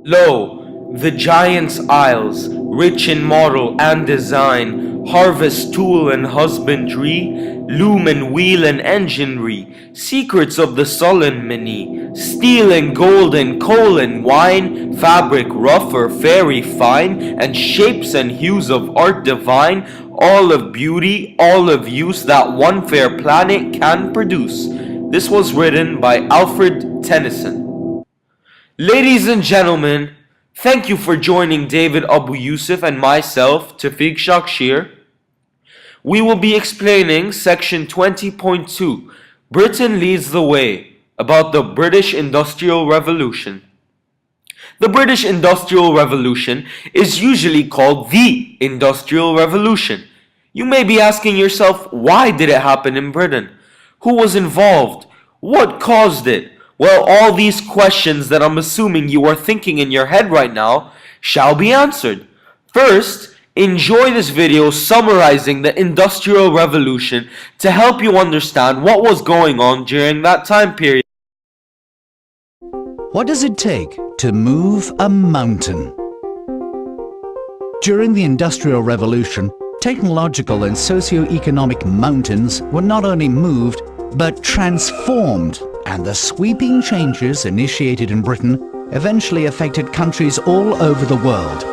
Lo, the giants' isles, rich in model and design, harvest tool and husbandry, loom and wheel and enginery, secrets of the sullen many, steel and gold and coal and wine, fabric rough or fairy fine, and shapes and hues of art divine, all of beauty, all of use that one fair planet can produce. This was written by Alfred Tennyson. Ladies and gentlemen, thank you for joining David Abu Yusuf and myself, Toufiq Shakhshir. We will be explaining section 20.2, Britain Leads the Way, about the British Industrial Revolution. The British Industrial Revolution is usually called the Industrial Revolution. You may be asking yourself, why did it happen in Britain? Who was involved? What caused it? Well, all these questions that I'm assuming you are thinking in your head right now shall be answered. First, enjoy this video summarizing the Industrial Revolution to help you understand what was going on during that time period. What does it take to move a mountain? During the Industrial Revolution, technological and socio-economic mountains were not only moved, but transformed, and the sweeping changes initiated in Britain eventually affected countries all over the world.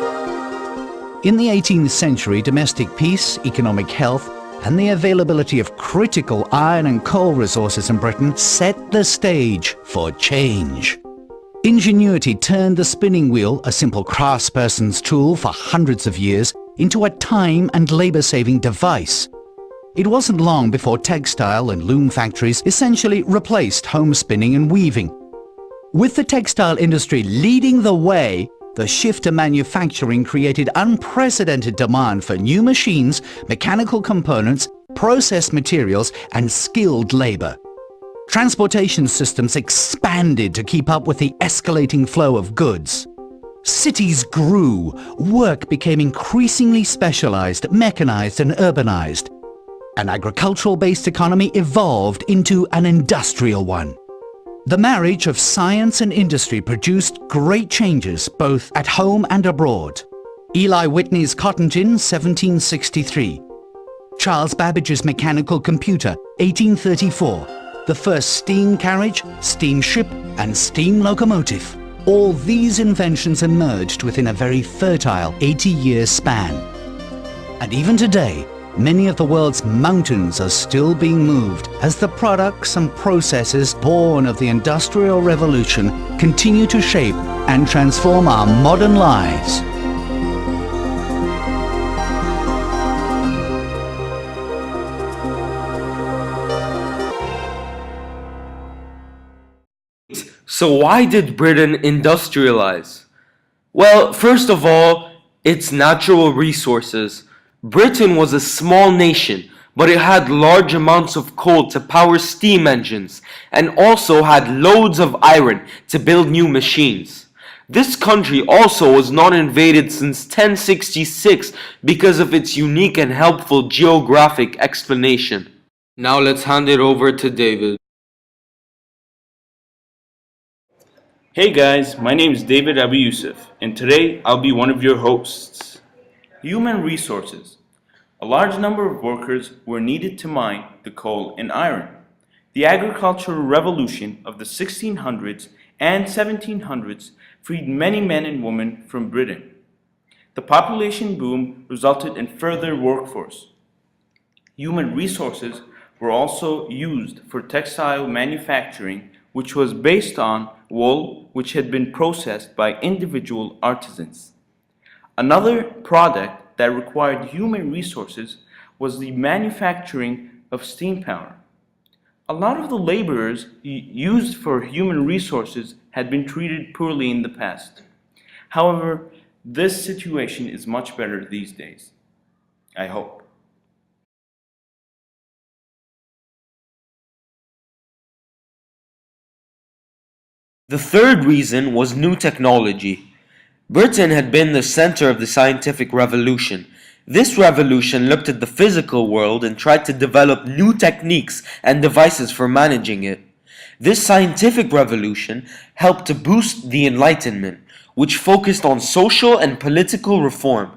In the 18th century, domestic peace, economic health, and the availability of critical iron and coal resources in Britain set the stage for change. Ingenuity turned the spinning wheel, a simple craftsperson's tool for hundreds of years, into a time and labor-saving device. It wasn't long before textile and loom factories essentially replaced home spinning and weaving. With the textile industry leading the way, the shift to manufacturing created unprecedented demand for new machines, mechanical components, processed materials, and skilled labor. Transportation systems expanded to keep up with the escalating flow of goods. Cities grew, work became increasingly specialized, mechanized, and urbanized. An agricultural-based economy evolved into an industrial one. The marriage of science and industry produced great changes both at home and abroad. Eli Whitney's cotton gin, 1763. Charles Babbage's mechanical computer, 1834. The first steam carriage, steamship, and steam locomotive. All these inventions emerged within a very fertile 80-year span. And even today, many of the world's mountains are still being moved as the products and processes born of the Industrial Revolution continue to shape and transform our modern lives. So why did Britain industrialize? Well, first of all, its natural resources. Britain was a small nation, but it had large amounts of coal to power steam engines, and also had loads of iron to build new machines. This country also was not invaded since 1066 because of its unique and helpful geographic explanation. Now let's hand it over to David. Hey guys, my name is David Abu Yusuf, and today I'll be one of your hosts. Human resources. A large number of workers were needed to mine the coal and iron. The agricultural revolution of the 1600s and 1700s freed many men and women from Britain. The population boom resulted in further workforce. Human resources were also used for textile manufacturing, which was based on wool which had been processed by individual artisans. Another product that required human resources was the manufacturing of steam power. A lot of the laborers used for human resources had been treated poorly in the past. However, this situation is much better these days. I hope. The third reason was new technology. Britain had been the center of the scientific revolution. This revolution looked at the physical world and tried to develop new techniques and devices for managing it. This scientific revolution helped to boost the Enlightenment, which focused on social and political reform.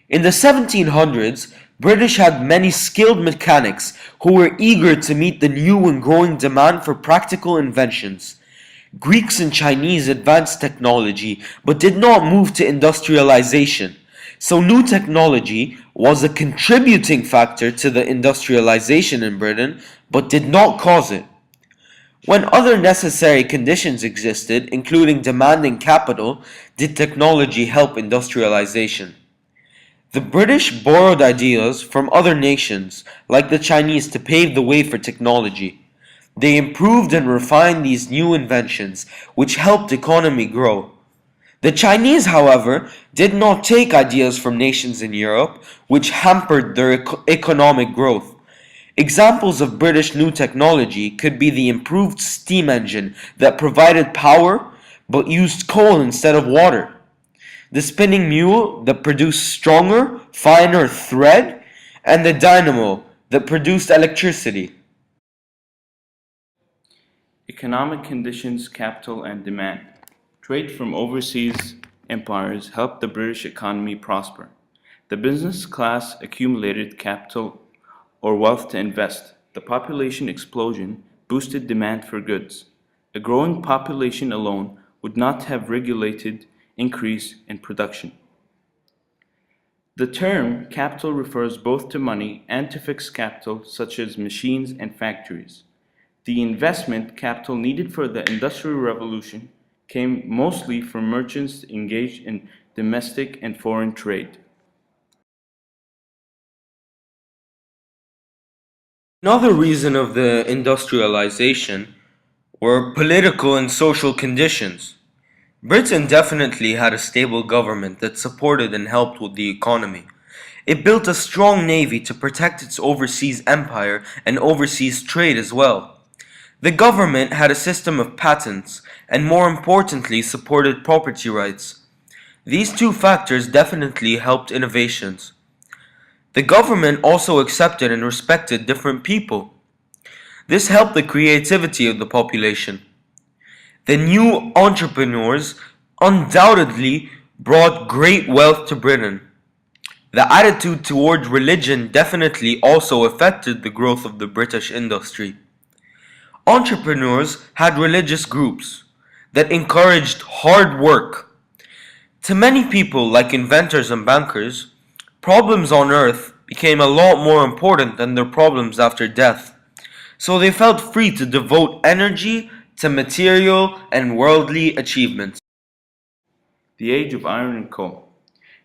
In the 1700s, British had many skilled mechanics who were eager to meet the new and growing demand for practical inventions. Greeks and Chinese advanced technology but did not move to industrialization. So new technology was a contributing factor to the industrialization in Britain but did not cause it. When other necessary conditions existed, including demanding capital, did technology help industrialization? The British borrowed ideas from other nations, like the Chinese, to pave the way for technology. They improved and refined these new inventions, which helped economy grow. The Chinese, however, did not take ideas from nations in Europe, which hampered their economic growth. Examples of British new technology could be the improved steam engine that provided power but used coal instead of water, the spinning mule that produced stronger, finer thread, and the dynamo that produced electricity. Economic conditions, capital, and demand. Trade from overseas empires helped the British economy prosper. The business class accumulated capital or wealth to invest. The population explosion boosted demand for goods. A growing population alone would not have regulated increase in production. The term capital refers both to money and to fixed capital such as machines and factories. The investment capital needed for the Industrial Revolution came mostly from merchants engaged in domestic and foreign trade. Another reason of the industrialization were political and social conditions. Britain definitely had a stable government that supported and helped with the economy. It built a strong navy to protect its overseas empire and overseas trade as well. The government had a system of patents and, more importantly, supported property rights. These two factors definitely helped innovations. The government also accepted and respected different people. This helped the creativity of the population. The new entrepreneurs undoubtedly brought great wealth to Britain. The attitude toward religion definitely also affected the growth of the British industry. Entrepreneurs had religious groups that encouraged hard work. To many people, like inventors and bankers, problems on earth became a lot more important than their problems after death. So they felt free to devote energy to material and worldly achievements. The age of iron and coal.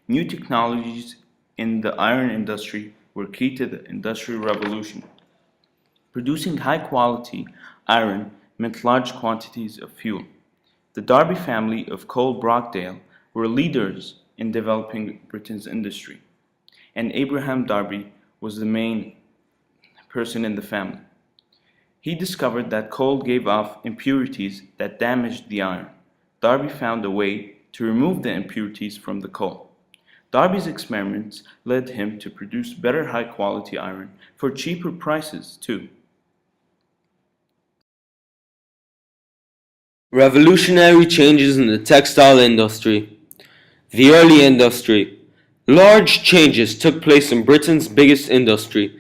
New technologies in the iron industry were key to the Industrial Revolution. Producing high quality iron meant large quantities of fuel. The Darby family of Cole Brockdale were leaders in developing Britain's industry, and Abraham Darby was the main person in the family. He discovered that coal gave off impurities that damaged the iron. Darby found a way to remove the impurities from the coal. Darby's experiments led him to produce better high quality iron for cheaper prices too. Revolutionary changes in the textile industry. The early industry. Large changes took place in Britain's biggest industry,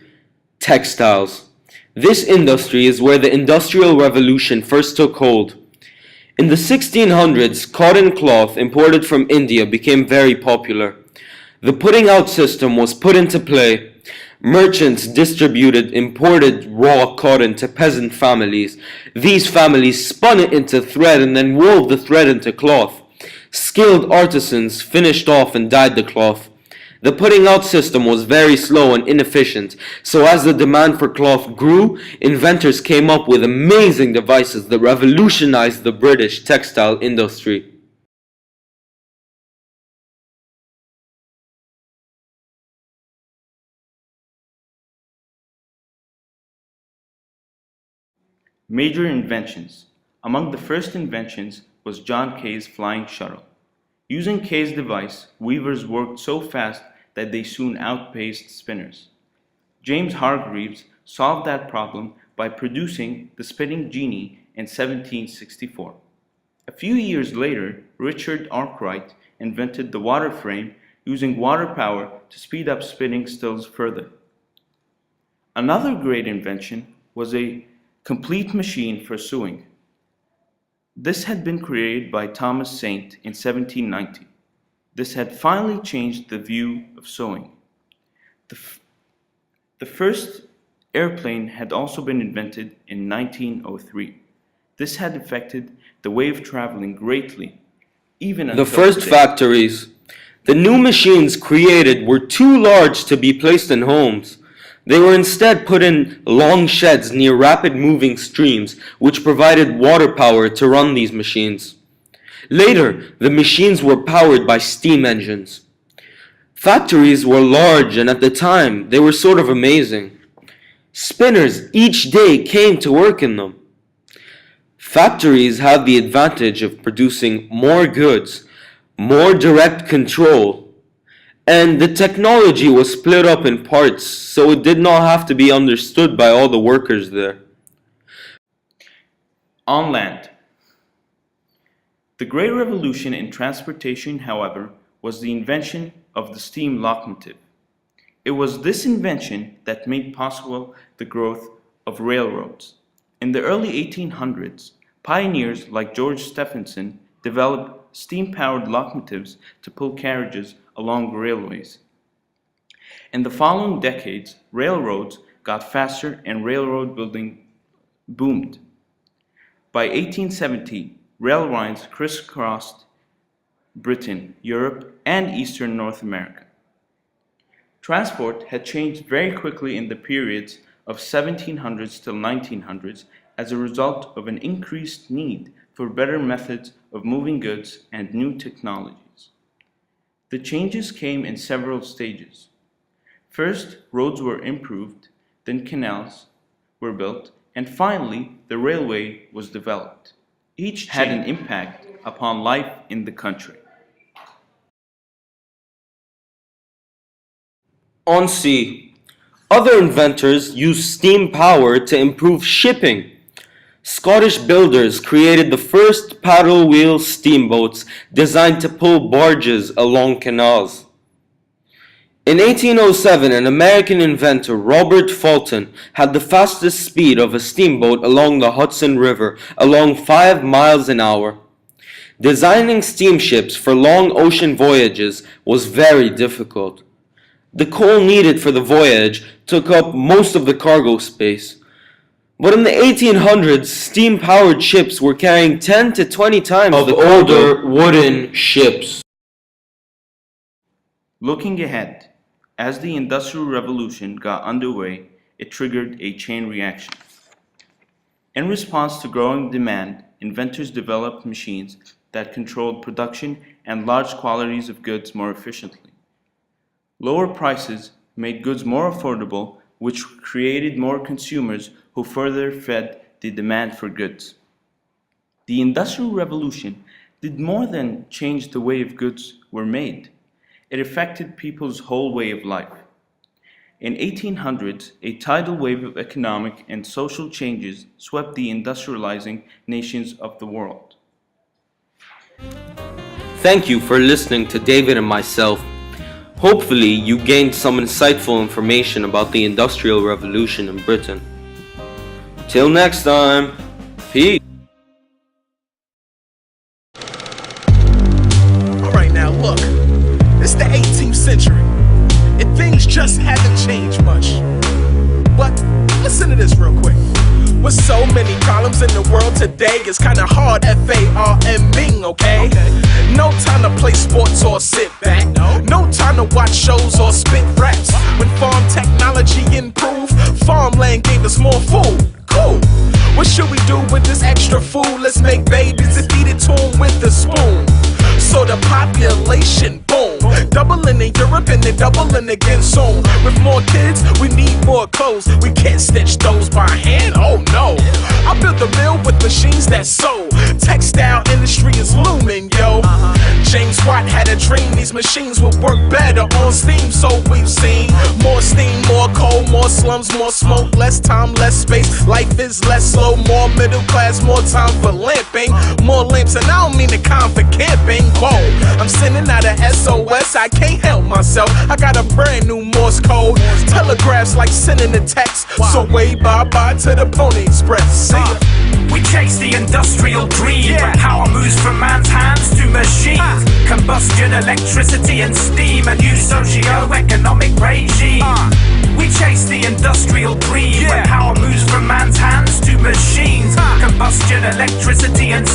textiles. This industry is where the Industrial Revolution first took hold. In the 1600s, cotton cloth imported from India became very popular. The putting out system was put into play. Merchants distributed imported raw cotton to peasant families. These families spun it into thread and then wove the thread into cloth. Skilled artisans finished off and dyed the cloth. The putting out system was very slow and inefficient, so as the demand for cloth grew, inventors came up with amazing devices that revolutionized the British textile industry. Major inventions. Among the first inventions was John Kay's flying shuttle. Using Kay's device, weavers worked so fast that they soon outpaced spinners. James Hargreaves solved that problem by producing the spinning genie in 1764. A few years later, Richard Arkwright invented the water frame using water power to speed up spinning stills further. Another great invention was a complete machine for sewing. This had been created by Thomas Saint in 1790. This had finally changed the view of sewing. The first airplane had also been invented in 1903. This had affected the way of traveling greatly, even until The first today. factories. The new machines created were too large to be placed in homes. They were instead put in long sheds near rapid moving streams, which provided water power to run these machines. Later, the machines were powered by steam engines. Factories were large, and at the time, they were sort of amazing. Spinners each day came to work in them. Factories had the advantage of producing more goods, more direct control, and the technology was split up in parts, so it did not have to be understood by all the workers there. On land. The great revolution in transportation, however, was the invention of the steam locomotive. It was this invention that made possible the growth of railroads. In the early 1800s, pioneers like George Stephenson developed steam-powered locomotives to pull carriages along railways. In the following decades, railroads got faster and railroad building boomed. By 1870, rail lines crisscrossed Britain, Europe, and Eastern North America. Transport had changed very quickly in the periods of 1700s till 1900s as a result of an increased need for better methods of moving goods and new technologies. The changes came in several stages. First, roads were improved, then canals were built, and finally, the railway was developed. Each had an impact upon life in the country. On sea, other inventors used steam power to improve shipping. Scottish builders created the first paddle wheel steamboats designed to pull barges along canals. In 1807, an American inventor, Robert Fulton, had the fastest speed of a steamboat along the Hudson River, along 5 miles an hour. Designing steamships for long ocean voyages was very difficult. The coal needed for the voyage took up most of the cargo space. But in the 1800s, steam-powered ships were carrying 10 to 20 times the older wooden ships. Looking ahead, as the Industrial Revolution got underway, it triggered a chain reaction. In response to growing demand, inventors developed machines that controlled production and large quantities of goods more efficiently. Lower prices made goods more affordable, which created more consumers who further fed the demand for goods. The Industrial Revolution did more than change the way of goods were made. It affected people's whole way of life. In 1800s, a tidal wave of economic and social changes swept the industrializing nations of the world. Thank you for listening to David and myself. Hopefully, you gained some insightful information about the Industrial Revolution in Britain. Till next time, peace. Alright, now look, it's the 18th century, and things just haven't changed much. But listen to this real quick. With so many problems in the world today, it's kinda hard, F-A-R-M-ing, okay? No time to play sports or sit back. No time to watch shows or spit raps. When farm technology improved, farmland gave us more food. Cool. What should we do with this extra food? Let's make babies and feed it to them with a spoon. So the population boom, doubling in Europe and then doubling again soon. With more kids, we need more clothes. We can't stitch those by hand, oh no. I built a mill with machines that sew. Textile industry is looming, yo. James Watt had a dream these machines would work better on steam. So we've seen more steam, more coal, more More slums, more smoke, less time, less space. Life is less slow, more middle class, more time for lamping. More lamps, and I don't mean the kind for camping. Whoa, I'm sending out a SOS, I can't help myself. I got a brand new Morse code. Telegraphs like sending a text. So wave bye-bye to the Pony Express. See ya. We chase the industrial dream, where power moves from man's hands to machines. Combustion, electricity and steam, a new socio-economic regime. We chase the industrial dream, where power moves from man's hands to machines. Combustion, electricity and